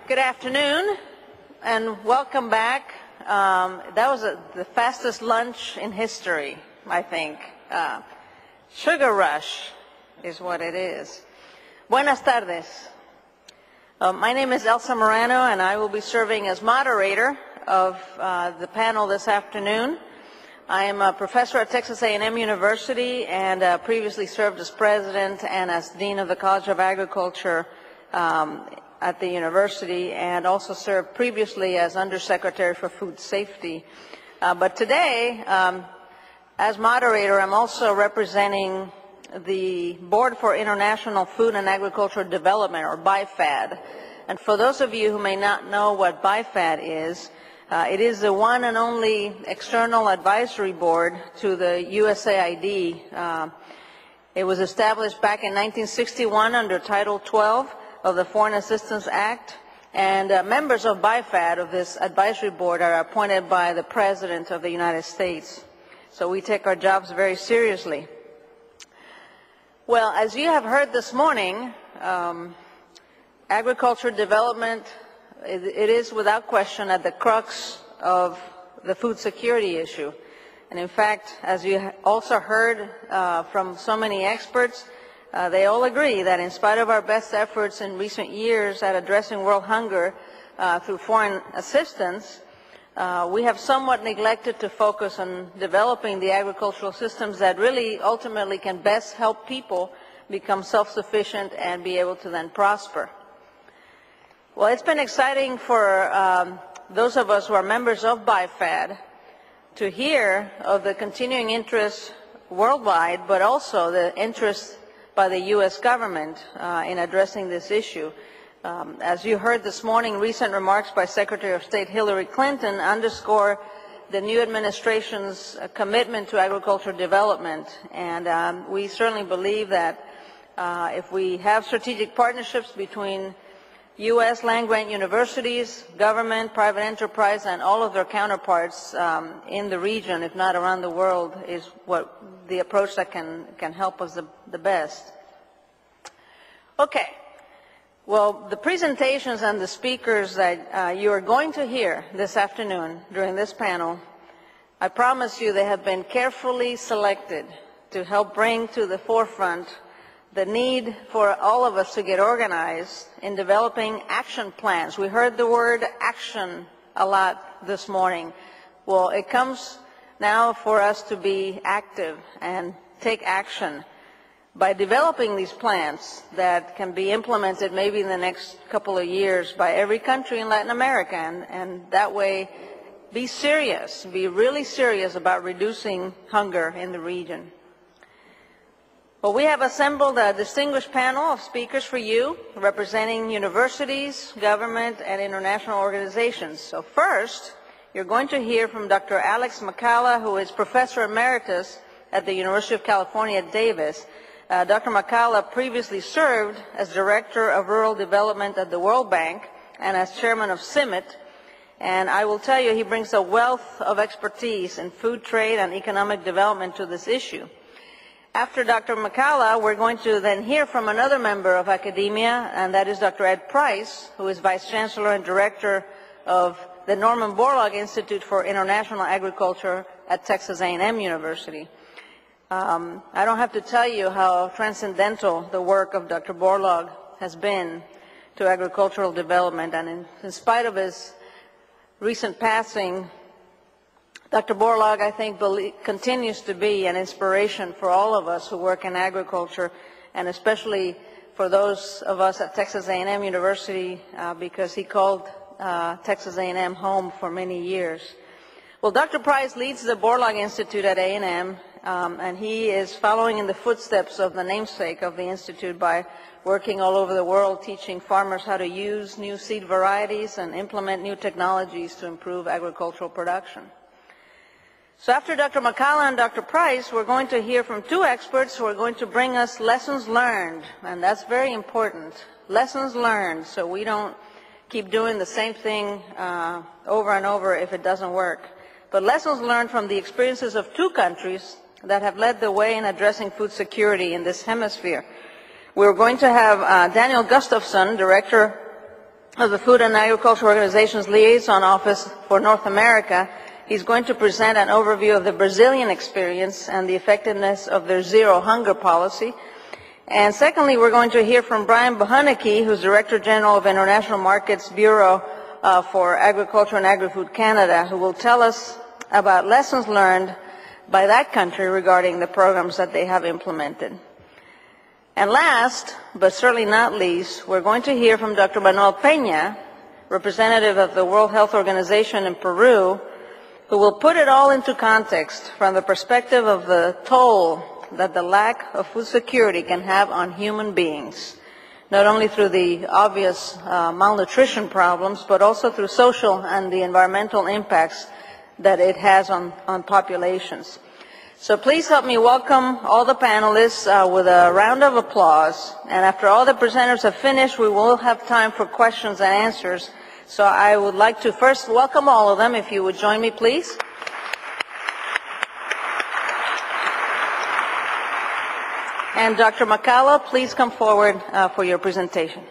Good afternoon and welcome back. That was the fastest lunch in history, I think. Sugar rush is what it is. Buenas tardes. My name is Elsa Murano and I will be serving as moderator of the panel this afternoon. I am a professor at Texas A&M University and previously served as president and as dean of the College of Agriculture at the university, and also served previously as undersecretary for food safety. But today, as moderator, I'm also representing the Board for International Food and Agricultural Development, or BIFAD. And for those of you who may not know what BIFAD is, it is the one and only external advisory board to the USAID. It was established back in 1961 under Title 12 of the Foreign Assistance Act, and members of BIFAD, of this advisory board, are appointed by the President of the United States. So we take our jobs very seriously. Well, as you have heard this morning, agriculture development, it is without question at the crux of the food security issue. And in fact, as you also heard from so many experts, they all agree that in spite of our best efforts in recent years at addressing world hunger through foreign assistance, we have somewhat neglected to focus on developing the agricultural systems that really ultimately can best help people become self-sufficient and be able to then prosper. Well, it's been exciting for those of us who are members of BIFAD to hear of the continuing interest worldwide, but also the interest by the U.S. government in addressing this issue. As you heard this morning, recent remarks by Secretary of State Hillary Clinton underscore the new administration's commitment to agricultural development. And we certainly believe that if we have strategic partnerships between U.S. land-grant universities, government, private enterprise, and all of their counterparts in the region, if not around the world, is what the approach that can help us the best. Okay. Well, the presentations and the speakers that you are going to hear this afternoon during this panel, I promise you they have been carefully selected to help bring to the forefront the need for all of us to get organized in developing action plans. We heard the word action a lot this morning. Well, it comes now for us to be active and take action by developing these plans that can be implemented maybe in the next couple of years by every country in Latin America, and that way be serious, be really serious about reducing hunger in the region. Well, we have assembled a distinguished panel of speakers for you, representing universities, government, and international organizations. So first, you're going to hear from Dr. Alex McCalla, who is Professor Emeritus at the University of California at Davis. Dr. McCalla previously served as Director of Rural Development at the World Bank and as Chairman of CIMMYT. And I will tell you, he brings a wealth of expertise in food trade and economic development to this issue. After Dr. McCalla, we're going to then hear from another member of academia, and that is Dr. Ed Price, who is Vice Chancellor and Director of the Norman Borlaug Institute for International Agriculture at Texas A&M University. I don't have to tell you how transcendental the work of Dr. Borlaug has been to agricultural development, and in spite of his recent passing, Dr. Borlaug, I think, continues to be an inspiration for all of us who work in agriculture, and especially for those of us at Texas A&M University, because he called Texas A&M home for many years. Well, Dr. Price leads the Borlaug Institute at A&M, and he is following in the footsteps of the namesake of the Institute by working all over the world, teaching farmers how to use new seed varieties and implement new technologies to improve agricultural production. So after Dr. McCalla and Dr. Price, we're going to hear from two experts who are going to bring us lessons learned, and that's very important. Lessons learned, so we don't keep doing the same thing over and over if it doesn't work. But lessons learned from the experiences of two countries that have led the way in addressing food security in this hemisphere. We're going to have Daniel Gustafson, Director of the Food and Agriculture Organization's Liaison Office for North America. He's going to present an overview of the Brazilian experience and the effectiveness of their zero hunger policy. And secondly, we're going to hear from Brian Bohaneke, who's Director General of International Markets Bureau for Agriculture and Agri-Food Canada, who will tell us about lessons learned by that country regarding the programs that they have implemented. And last, but certainly not least, we're going to hear from Dr. Manuel Peña, representative of the World Health Organization in Peru, who will put it all into context from the perspective of the toll that the lack of food security can have on human beings, not only through the obvious malnutrition problems, but also through social and the environmental impacts that it has on populations. So please help me welcome all the panelists with a round of applause. And after all the presenters have finished, we will have time for questions and answers. So I would like to first welcome all of them, if you would join me, please. And Dr. Macala, please come forward for your presentation.